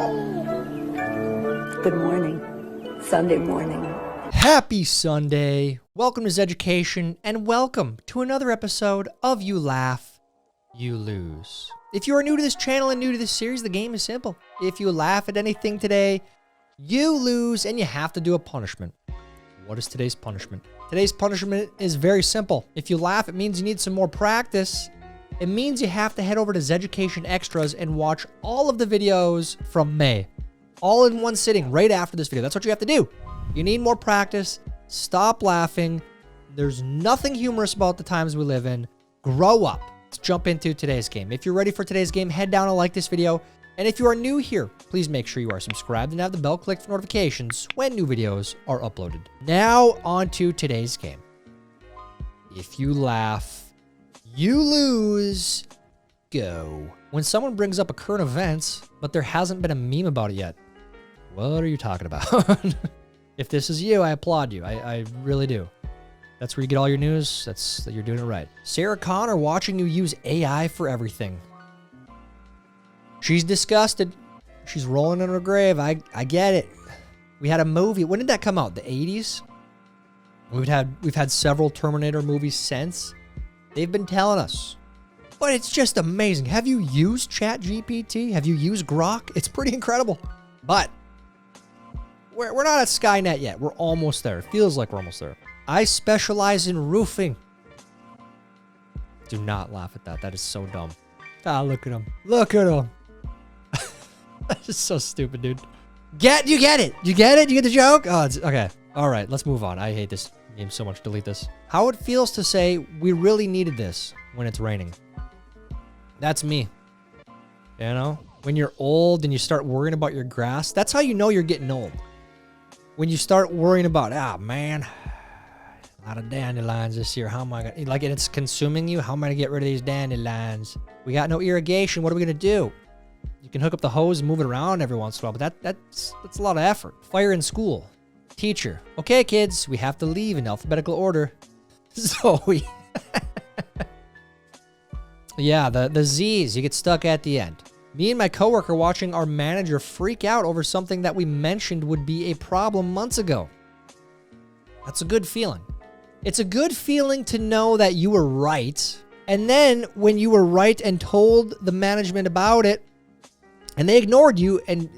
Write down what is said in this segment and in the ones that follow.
Good morning. Sunday morning. Happy Sunday. Welcome to Zeducation, and welcome to another episode of You Laugh, You Lose. If you are new to this channel and new to this series, the game is simple. If you laugh at anything today, you lose, and you have to do a punishment. What is today's punishment? Today's punishment is very simple. If you laugh, it means you need some more practice. It means you have to head over to Zeducation Extras and watch all of the videos from May. All in one sitting right after this video. That's what you have to do. You need more practice. Stop laughing. There's nothing humorous about the times we live in. Grow up. Let's jump into today's game. If you're ready for today's game, head down and like this video. And if you are new here, please make sure you are subscribed and have the bell clicked for notifications when new videos are uploaded. Now on to today's game. If you laugh, you lose. Go. When someone brings up a current event, but there hasn't been a meme about it yet, what are you talking about? If this is you, I applaud you. I really do. That's where you get all your news. You're doing it right. Sarah Connor watching you use AI for everything. She's disgusted. She's rolling in her grave. I get it. We had a movie. When did that come out? The 80s? We've had several Terminator movies since. They've been telling us. But it's just amazing. Have you used ChatGPT? Have you used Grok? It's pretty incredible. But we're not at Skynet yet. We're almost there. It feels like we're almost there. I specialize in roofing. Do not laugh at that. That is so dumb. Ah, look at him. Look at him. That's just so stupid, dude. You get it? You get it? You get the joke? Oh, it's okay. All right, let's move on. I hate this game so much. Delete this. How it feels to say we really needed this when it's raining. That's me. You know? When you're old and you start worrying about your grass, that's how you know you're getting old. When you start worrying about, man, a lot of dandelions this year. How am I going to, like, it's consuming you. How am I going to get rid of these dandelions? We got no irrigation. What are we going to do? You can hook up the hose and move it around every once in a while, but that's a lot of effort. Fire in school. Teacher. Okay, kids, we have to leave in alphabetical order. So yeah, the Z's, you get stuck at the end. Me and my coworker watching our manager freak out over something that we mentioned would be a problem months ago. That's a good feeling. It's a good feeling to know that you were right. And then when you were right and told the management about it, and they ignored you, and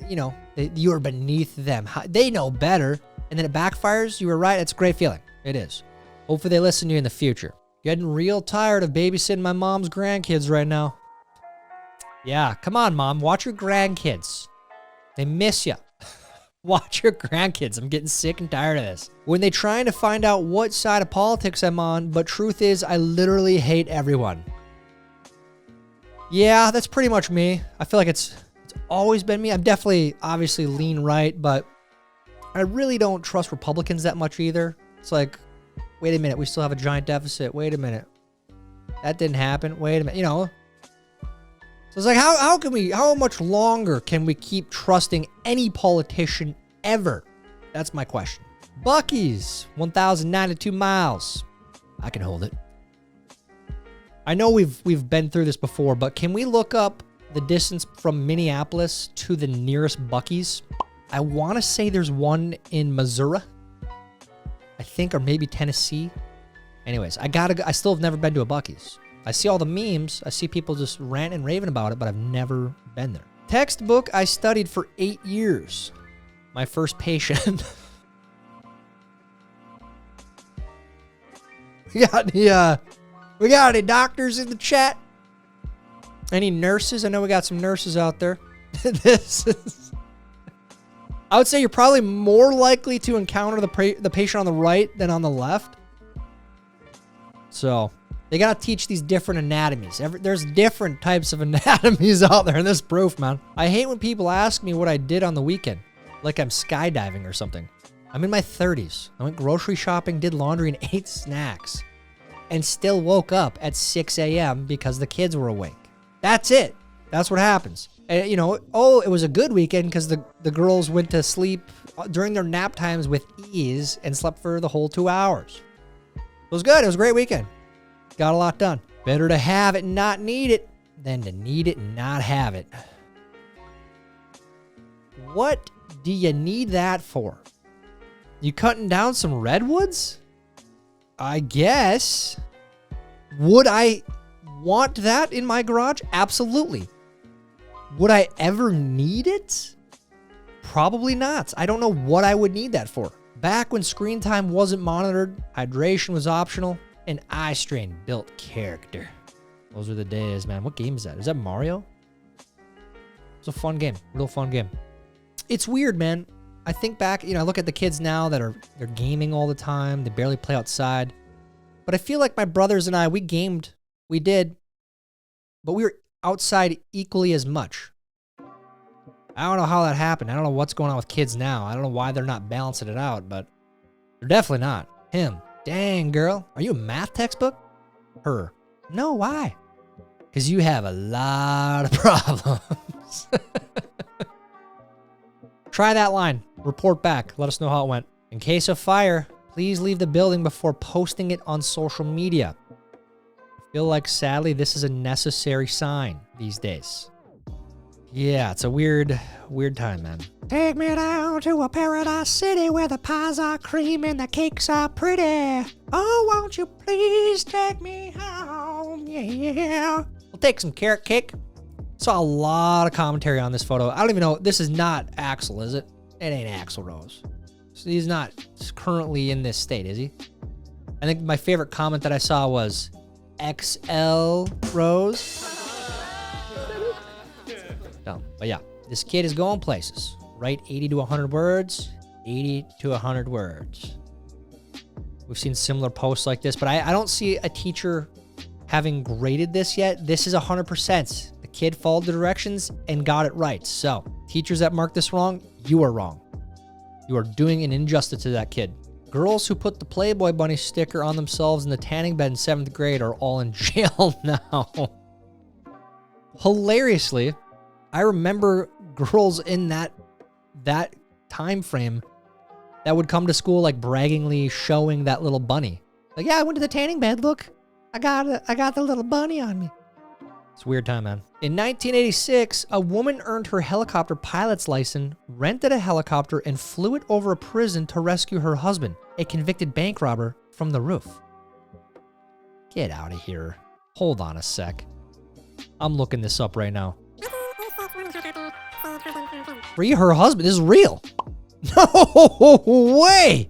you were beneath them. They know better. And then it backfires. You were right. It's a great feeling. It is. Hopefully they listen to you in the future. Getting real tired of babysitting my mom's grandkids right now. Yeah, come on, Mom. Watch your grandkids. They miss you. Watch your grandkids. I'm getting sick and tired of this. When they trying to find out what side of politics I'm on, but truth is, I literally hate everyone. Yeah, that's pretty much me. I feel like it's always been me. I'm definitely, obviously, lean right, but I really don't trust Republicans that much either. It's like, wait a minute, we still have a giant deficit. Wait a minute. That didn't happen. Wait a minute, So it's like, how much longer can we keep trusting any politician ever? That's my question. Buc-ee's, 1,092 miles. I can hold it. I know we've been through this before, but can we look up the distance from Minneapolis to the nearest Buc-ee's? I want to say there's one in Missouri, I think, or maybe Tennessee. Anyways, I still have never been to a Buc-ee's. I see all the memes. I see people just rant and raving about it, but I've never been there. Textbook I studied for 8 years. My first patient. We got any doctors in the chat? Any nurses? I know we got some nurses out there. I would say you're probably more likely to encounter the patient on the right than on the left. So they got to teach these different anatomies. There's different types of anatomies out there in this proof, man. I hate when people ask me what I did on the weekend, like I'm skydiving or something. I'm in my 30s. I went grocery shopping, did laundry, and ate snacks. And still woke up at 6 a.m. because the kids were awake. That's it. That's what happens. And, it was a good weekend because the girls went to sleep during their nap times with ease and slept for the whole 2 hours. It was good. It was a great weekend. Got a lot done. Better to have it and not need it than to need it and not have it. What do you need that for? You cutting down some redwoods? I guess. Would I want that in my garage? Absolutely. Would I ever need it? Probably not. I don't know what I would need that for. Back when screen time wasn't monitored, hydration was optional, and eye strain built character. Those were the days, man. What game is that? Is that Mario? It's a fun game. Real fun game. It's weird, man. I think back, I look at the kids now that they're gaming all the time. They barely play outside. But I feel like my brothers and I, we gamed. We did. But we were outside equally as much. I don't know how that happened. I don't know what's going on with kids now. I don't know why they're not balancing it out, but they're definitely not. Him. Dang, girl. Are you a math textbook? Her. No, why? Because you have a lot of problems. Try that line. Report back. Let us know how it went. In case of fire, please leave the building before posting it on social media. I feel like, sadly, this is a necessary sign these days. Yeah, it's a weird time, man. Take me down to a paradise city where the pies are cream and the cakes are pretty. Oh, won't you please take me home? Yeah. We'll take some carrot cake. Saw a lot of commentary on this photo. I don't even know. This is not Axel, is it? It ain't Axel Rose. So he's not currently in this state, is he? I think my favorite comment that I saw was XL Rose. No, but yeah, this kid is going places. Write 80 to 100 words. 80 to 100 words. We've seen similar posts like this, but I don't see a teacher having graded this yet. This is 100%. The kid followed the directions and got it right. So, teachers that mark this wrong, you are wrong. You are doing an injustice to that kid. Girls who put the Playboy Bunny sticker on themselves in the tanning bed in 7th grade are all in jail now. Hilariously, I remember girls in that time frame that would come to school like braggingly showing that little bunny. Like, yeah, I went to the tanning bed. Look, I got the little bunny on me. It's a weird time, man. In 1986, a woman earned her helicopter pilot's license, rented a helicopter, and flew it over a prison to rescue her husband, a convicted bank robber, from the roof. Get out of here. Hold on a sec. I'm looking this up right now. Free her husband? This is real. No way.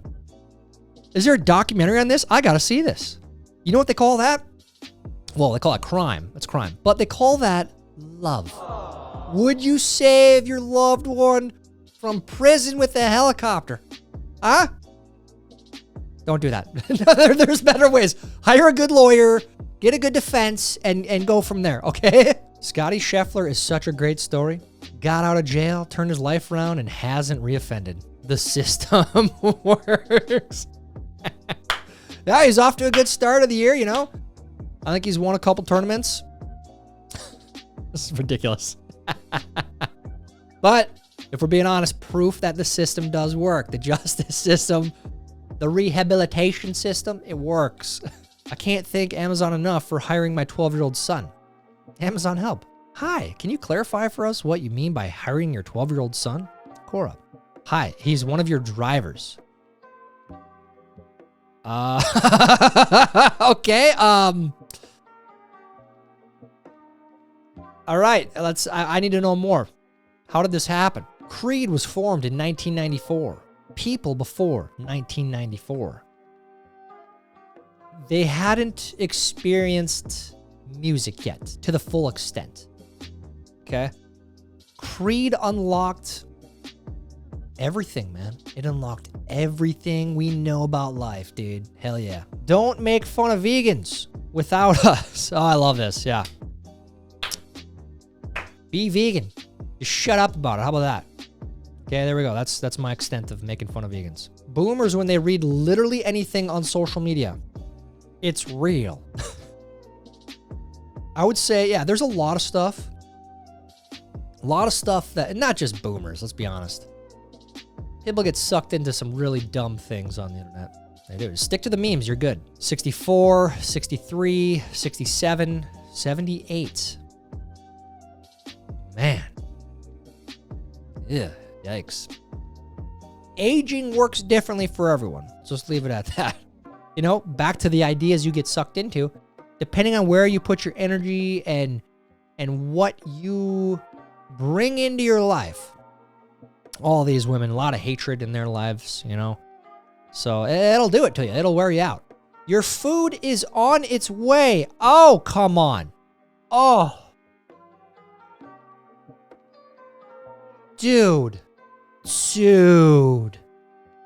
Is there a documentary on this? I gotta see this. You know what they call that? Well, they call it crime. That's crime. But they call that love. Would you save your loved one from prison with a helicopter? Huh? Don't do that. There's better ways. Hire a good lawyer, get a good defense, and go from there, okay? Scotty Scheffler is such a great story. Got out of jail, turned his life around, and hasn't reoffended. The system works. Yeah, he's off to a good start of the year, I think he's won a couple tournaments. This is ridiculous. But if we're being honest, proof that the system does work. The justice system, the rehabilitation system, it works. I can't thank Amazon enough for hiring my 12-year-old son. Amazon help. Hi, can you clarify for us what you mean by hiring your 12-year-old son? Cora. Hi, he's one of your drivers. Okay, all right, I need to know more. How did this happen? Creed was formed in 1994. People before 1994. They hadn't experienced music yet to the full extent. Okay? Creed unlocked everything, man. It unlocked everything we know about life, dude. Hell yeah. Don't make fun of vegans without us. Oh, I love this. Yeah. Be vegan. Just shut up about it. How about that? Okay, there we go. That's my extent of making fun of vegans. Boomers, when they read literally anything on social media, it's real. I would say, yeah, there's a lot of stuff. A lot of stuff that, not just boomers, let's be honest. People get sucked into some really dumb things on the internet. They do. Stick to the memes, you're good. 64, 63, 67, 78. Man. Yeah. Yikes. Aging works differently for everyone. So just leave it at that. You know, back to the ideas you get sucked into. Depending on where you put your energy and what you bring into your life. All these women, a lot of hatred in their lives, you know. So it'll do it to you. It'll wear you out. Your food is on its way. Oh, come on. Oh. Dude.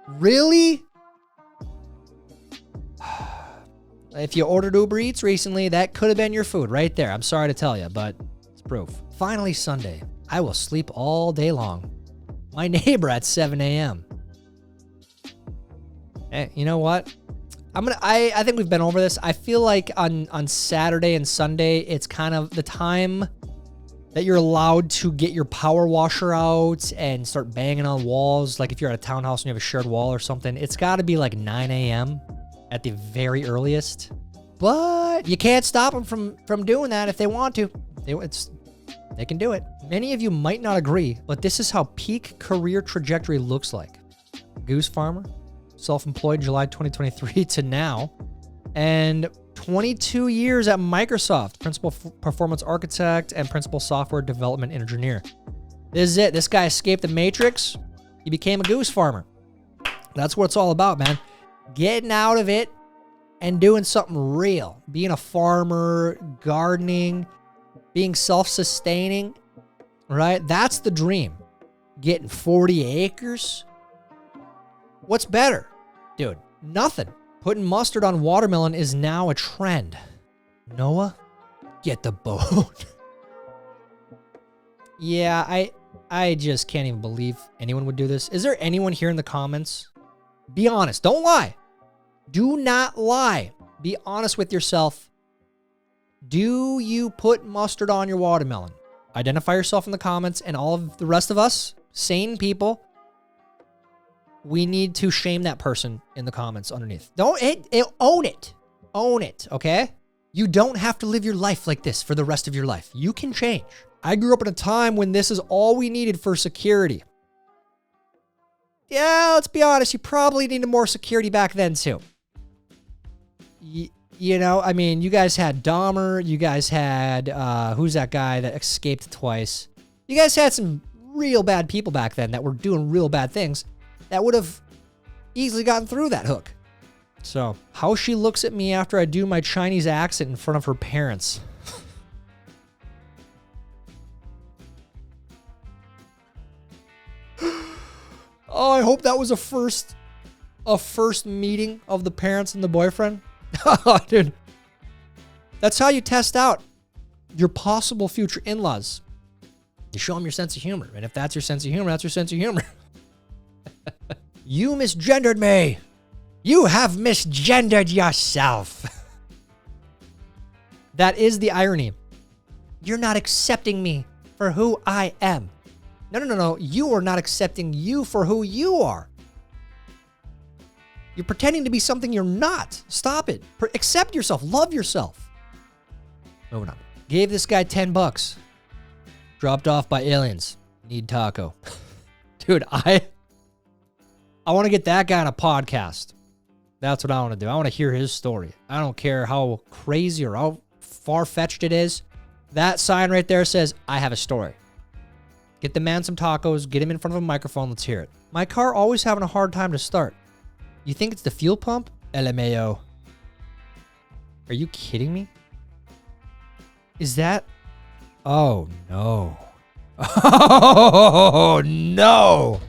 Really? If you ordered Uber Eats recently, that could have been your food right there. I'm sorry to tell you, but it's proof. Finally, Sunday. I will sleep all day long. My neighbor at 7 a.m. Hey, you know what? I think we've been over this. I feel like on Saturday and Sunday, it's kind of the time that you're allowed to get your power washer out and start banging on walls. Like if you're at a townhouse and you have a shared wall or something, it's got to be like 9 a.m. at the very earliest. But you can't stop them from doing that if they want to. They can do it. Many of you might not agree, but this is how peak career trajectory looks like. Goose farmer, self-employed July 2023 to now, and 22 years at Microsoft, principal performance architect and principal software development engineer. This is it. This guy escaped the matrix. He became a goose farmer. That's what it's all about, man. Getting out of it and doing something real. Being a farmer, gardening, being self-sustaining, right? That's the dream. Getting 40 acres. What's better? Dude, nothing. Putting mustard on watermelon is now a trend. Noah, get the boat. Yeah, I just can't even believe anyone would do this. Is there anyone here in the comments? Be honest. Don't lie. Do not lie. Be honest with yourself. Do you put mustard on your watermelon? Identify yourself in the comments, and all of the rest of us, sane people, we need to shame that person in the comments underneath. Own it. Own it, okay? You don't have to live your life like this for the rest of your life. You can change. I grew up in a time when this is all we needed for security. Yeah, let's be honest. You probably needed more security back then, too. You know, I mean, you guys had Dahmer. You guys had, who's that guy that escaped twice? You guys had some real bad people back then that were doing real bad things that would have easily gotten through that hook. So, how she looks at me after I do my Chinese accent in front of her parents. Oh, I hope that was a first meeting of the parents and the boyfriend. Oh, dude. That's how you test out your possible future in-laws. You show them your sense of humor. And if that's your sense of humor, that's your sense of humor. You misgendered me. You have misgendered yourself. That is the irony. You're not accepting me for who I am. No. You are not accepting you for who you are. You're pretending to be something you're not. Stop it. Accept yourself. Love yourself. Moving on. Gave this guy $10. Dropped off by aliens. Need taco. Dude, I want to get that guy on a podcast. That's what I want to do. I want to hear his story. I don't care how crazy or how far-fetched it is. That sign right there says, I have a story. Get the man some tacos. Get him in front of a microphone. Let's hear it. My car always having a hard time to start. You think it's the fuel pump? LMAO. Are you kidding me? Is that... Oh, no. Oh, no.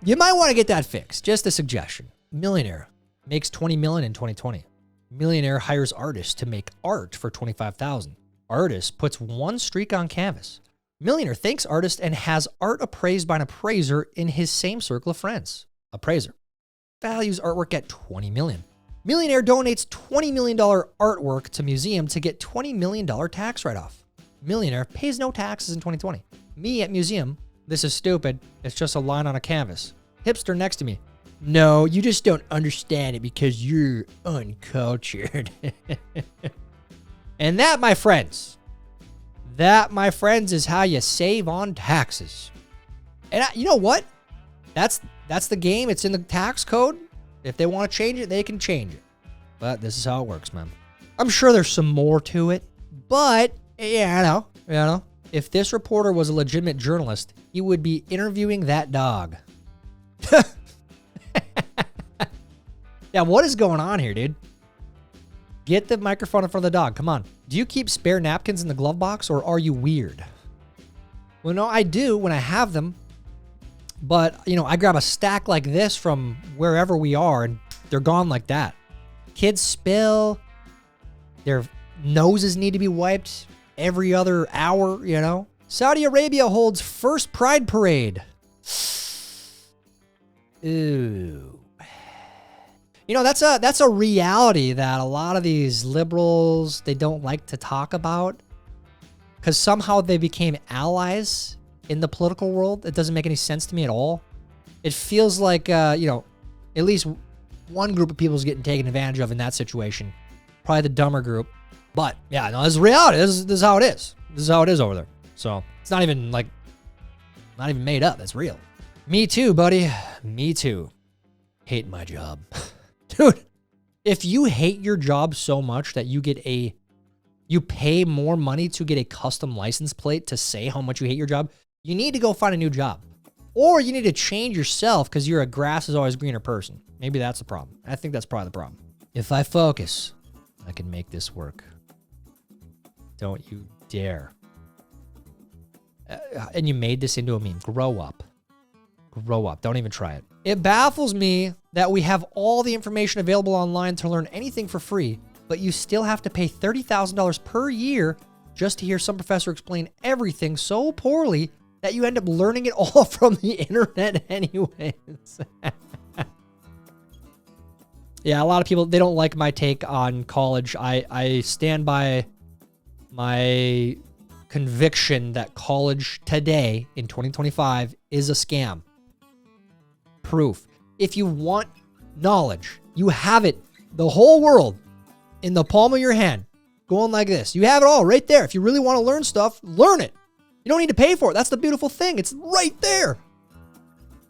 You might want to get that fixed. Just a suggestion. Millionaire makes $20 million in 2020. Millionaire hires artists to make art for $25,000. Artist puts one streak on canvas. Millionaire thanks artist and has art appraised by an appraiser in his same circle of friends. Appraiser values artwork at $20 million. Millionaire donates $20 million artwork to museum to get $20 million tax write-off. Millionaire pays no taxes in 2020. Me at museum, this is stupid. It's just a line on a canvas. Hipster next to me. No, you just don't understand it because you're uncultured. And that, my friends, is how you save on taxes. And you know what? That's the game. It's in the tax code. If they want to change it, they can change it. But this is how it works, man. I'm sure there's some more to it, but yeah, I know. If this reporter was a legitimate journalist, he would be interviewing that dog. Yeah, what is going on here, dude? Get the microphone in front of the dog. Come on. Do you keep spare napkins in the glove box, or are you weird? Well, no, I do when I have them. But, you know, I grab a stack like this from wherever we are, and they're gone like that. Kids spill. Their noses need to be wiped every other hour, you know? Saudi Arabia holds first Pride Parade. Ooh. You know, that's a reality that a lot of these liberals, they don't like to talk about. Because somehow they became allies in the political world. It doesn't make any sense to me at all. It feels like, you know, at least one group of people is getting taken advantage of in that situation. Probably the dumber group. But, yeah, no, this is reality. This is how it is. This is how it is over there. So, it's not even, like, not even made up. It's real. Me too, buddy. Me too. Hate my job. Dude, if you hate your job so much that you pay more money to get a custom license plate to say how much you hate your job, you need to go find a new job. Or you need to change yourself because you're a grass is always greener person. Maybe that's the problem. I think that's probably the problem. If I focus, I can make this work. Don't you dare. And you made this into a meme. Grow up. Grow up. Don't even try it. It baffles me that we have all the information available online to learn anything for free, but you still have to pay $30,000 per year just to hear some professor explain everything so poorly that you end up learning it all from the internet anyways. Yeah, a lot of people, they don't like my take on college. I stand by my conviction that college today in 2025 is a scam. Proof. If you want knowledge, you have it, the whole world, in the palm of your hand, going like this. You have it all right there. If you really want to learn stuff, learn it. You don't need to pay for it. That's the beautiful thing. It's right there.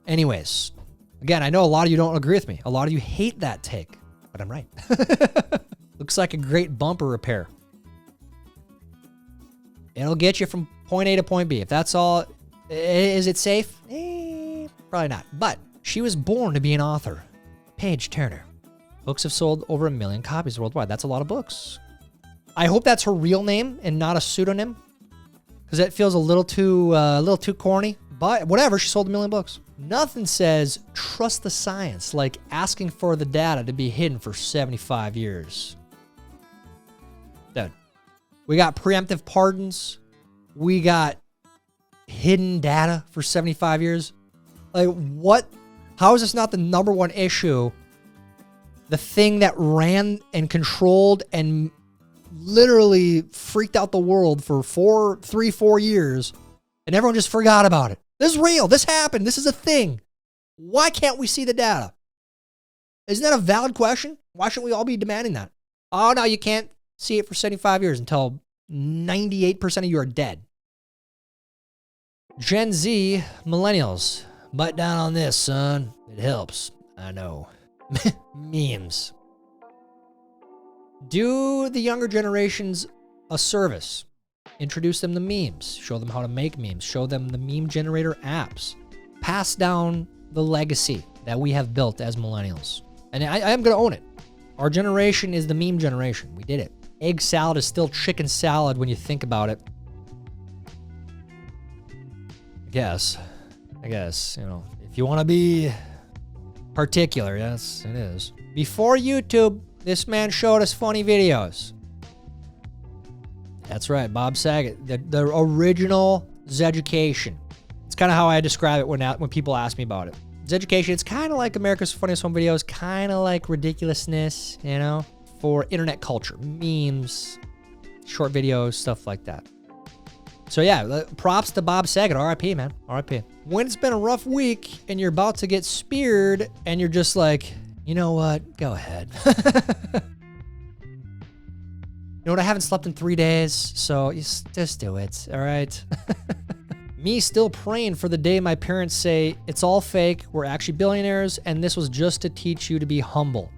Anyways, again, I know a lot of you don't agree with me. A lot of you hate that take, but I'm right. Looks like a great bumper repair. It'll get you from point A to point B. If that's all, is it safe? Probably not. But she was born to be an author. Paige Turner. Books have sold over 1 million copies worldwide. That's a lot of books. I hope that's her real name and not a pseudonym, because that feels a little too corny. But whatever, she sold 1 million books. Nothing says trust the science like asking for the data to be hidden for 75 years. Dude, we got preemptive pardons. We got hidden data for 75 years. Like, what? How is this not the number one issue? The thing that ran and controlled and literally freaked out the world for 4 years, and everyone just forgot about it. This is real. This happened. This is a thing. Why can't we see the data? Isn't that a valid question? Why shouldn't we all be demanding that? Oh, no, you can't see it for 75 years until 98% of you are dead. Gen Z, millennials, bite down on this, son. It helps. I know. Memes. Do the younger generations a service. Introduce them to memes. Show them how to make memes. Show them the meme generator apps. Pass down the legacy that we have built as millennials. And I am going to own it. Our generation is the meme generation. We did it. Egg salad is still chicken salad when you think about it. I guess, you know, if you want to be particular, yes, it is. Before YouTube, this man showed us funny videos. That's right, Bob Saget, the original Zeducation. It's kind of how I describe it when people ask me about it. Zeducation, it's kind of like America's Funniest Home Videos, kind of like ridiculousness, you know, for internet culture, memes, short videos, stuff like that. So yeah, props to Bob Saget, RIP, man, RIP. When it's been a rough week and you're about to get speared and you're just like, you know what, go ahead. You know what, I haven't slept in 3 days, so just do it, all right? Me still praying for the day my parents say, it's all fake, we're actually billionaires, and this was just to teach you to be humble.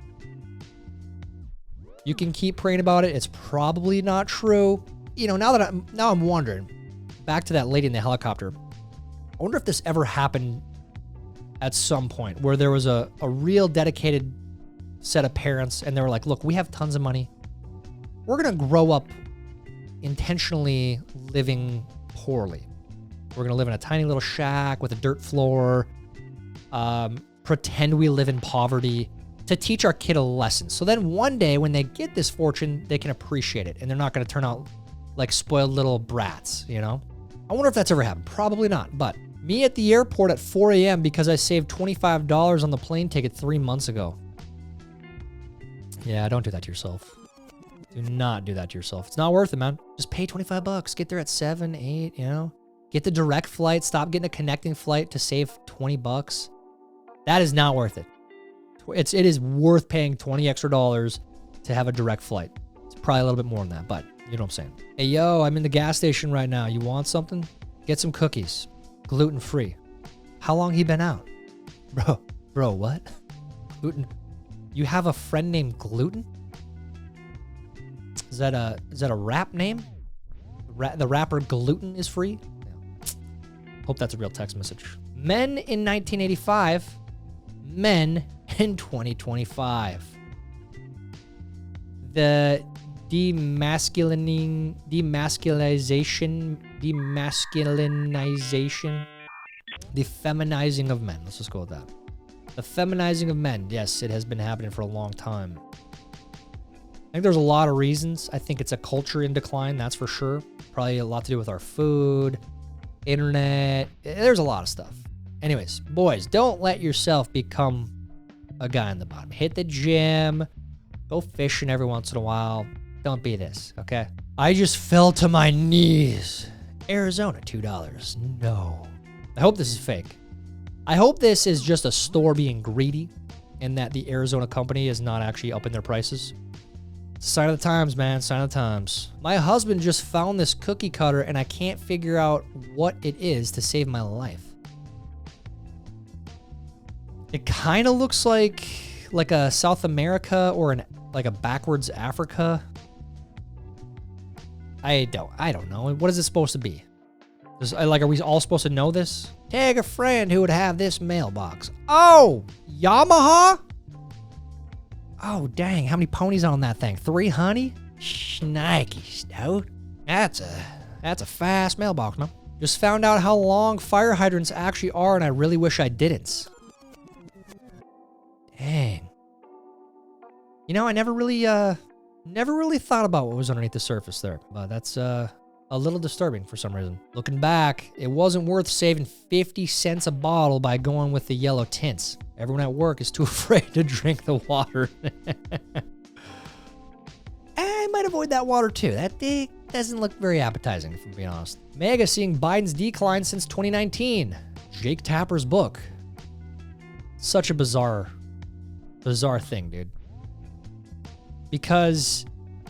You can keep praying about it. It's probably not true. You know, now I'm wondering, back to that lady in the helicopter, I wonder if this ever happened at some point where there was a real dedicated set of parents and they were like, look, we have tons of money. We're going to grow up intentionally living poorly. We're going to live in a tiny little shack with a dirt floor, pretend we live in poverty to teach our kid a lesson. So then one day when they get this fortune, they can appreciate it and they're not going to turn out like spoiled little brats, you know? I wonder if that's ever happened. Probably not. But me at the airport at 4 a.m. because I saved $25 on the plane ticket 3 months ago. Yeah, don't do that to yourself. Do not do that to yourself. It's not worth it, man. Just pay 25 bucks. Get there at 7, 8, you know? Get the direct flight. Stop getting a connecting flight to save 20 bucks. That is not worth it. It is worth paying 20 extra dollars to have a direct flight. It's probably a little bit more than that, but you know what I'm saying. Hey, yo, I'm in the gas station right now. You want something? Get some cookies. Gluten-free. How long he been out? Bro, what? Gluten? You have a friend named Gluten? Is that a rap name? The rapper Gluten is free? Yeah. Hope that's a real text message. Men in 1985. Men in 2025. The demasculinization, the feminizing of men. Let's just go with that. The feminizing of men. Yes, it has been happening for a long time. I think there's a lot of reasons. I think it's a culture in decline, that's for sure. Probably a lot to do with our food, internet. There's a lot of stuff. Anyways, boys, don't let yourself become a guy on the bottom. Hit the gym. Go fishing every once in a while. Don't be this, okay? I just fell to my knees. Arizona, $2. No. I hope this is fake. I hope this is just a store being greedy and that the Arizona company is not actually upping their prices. Sign of the times, man. Sign of the times. My husband just found this cookie cutter and I can't figure out what it is to save my life. It kind of looks like a South America or like a backwards Africa. I don't know. What is it supposed to be? Are we all supposed to know this? Tag a friend who would have this mailbox. Oh, Yamaha? Oh, dang. How many ponies on that thing? 3, honey? Shnikey, stout. That's a fast mailbox, man. Just found out how long fire hydrants actually are, and I really wish I didn't. Dang. You know, I never really thought about what was underneath the surface there. But that's a little disturbing for some reason. Looking back, it wasn't worth saving 50 cents a bottle by going with the yellow tints. Everyone at work is too afraid to drink the water. I might avoid that water too. That doesn't look very appetizing, if I'm being honest. Mega seeing Biden's decline since 2019. Jake Tapper's book. Such a bizarre thing, dude. Because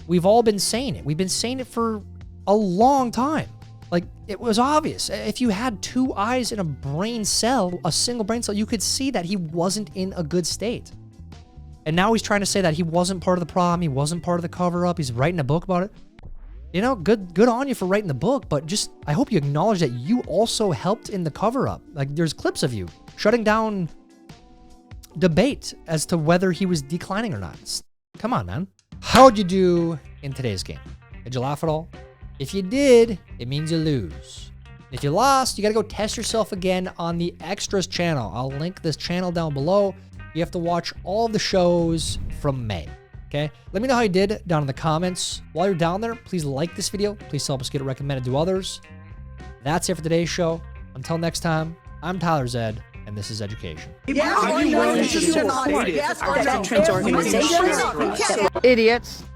we've all been saying it. We've been saying it for a long time. Like, it was obvious. If you had 2 eyes in a brain cell, a single brain cell, you could see that he wasn't in a good state. And now he's trying to say that he wasn't part of the problem. He wasn't part of the cover-up. He's writing a book about it. You know, good on you for writing the book, but just, I hope you acknowledge that you also helped in the cover-up. Like, there's clips of you shutting down debate as to whether he was declining or not. Come on, man. How'd you do in today's game? Did you laugh at all? If you did, it means you lose. If you lost, you gotta go test yourself again on the Extras channel. I'll link this channel down below. You have to watch all of the shows from May, okay? Let me know how you did down in the comments. While you're down there, please like this video. Please help us get it recommended to others. That's it for today's show. Until next time, I'm Tyler Zed, and this is Zeducation. Are you willing to support veterans organizations? Idiots.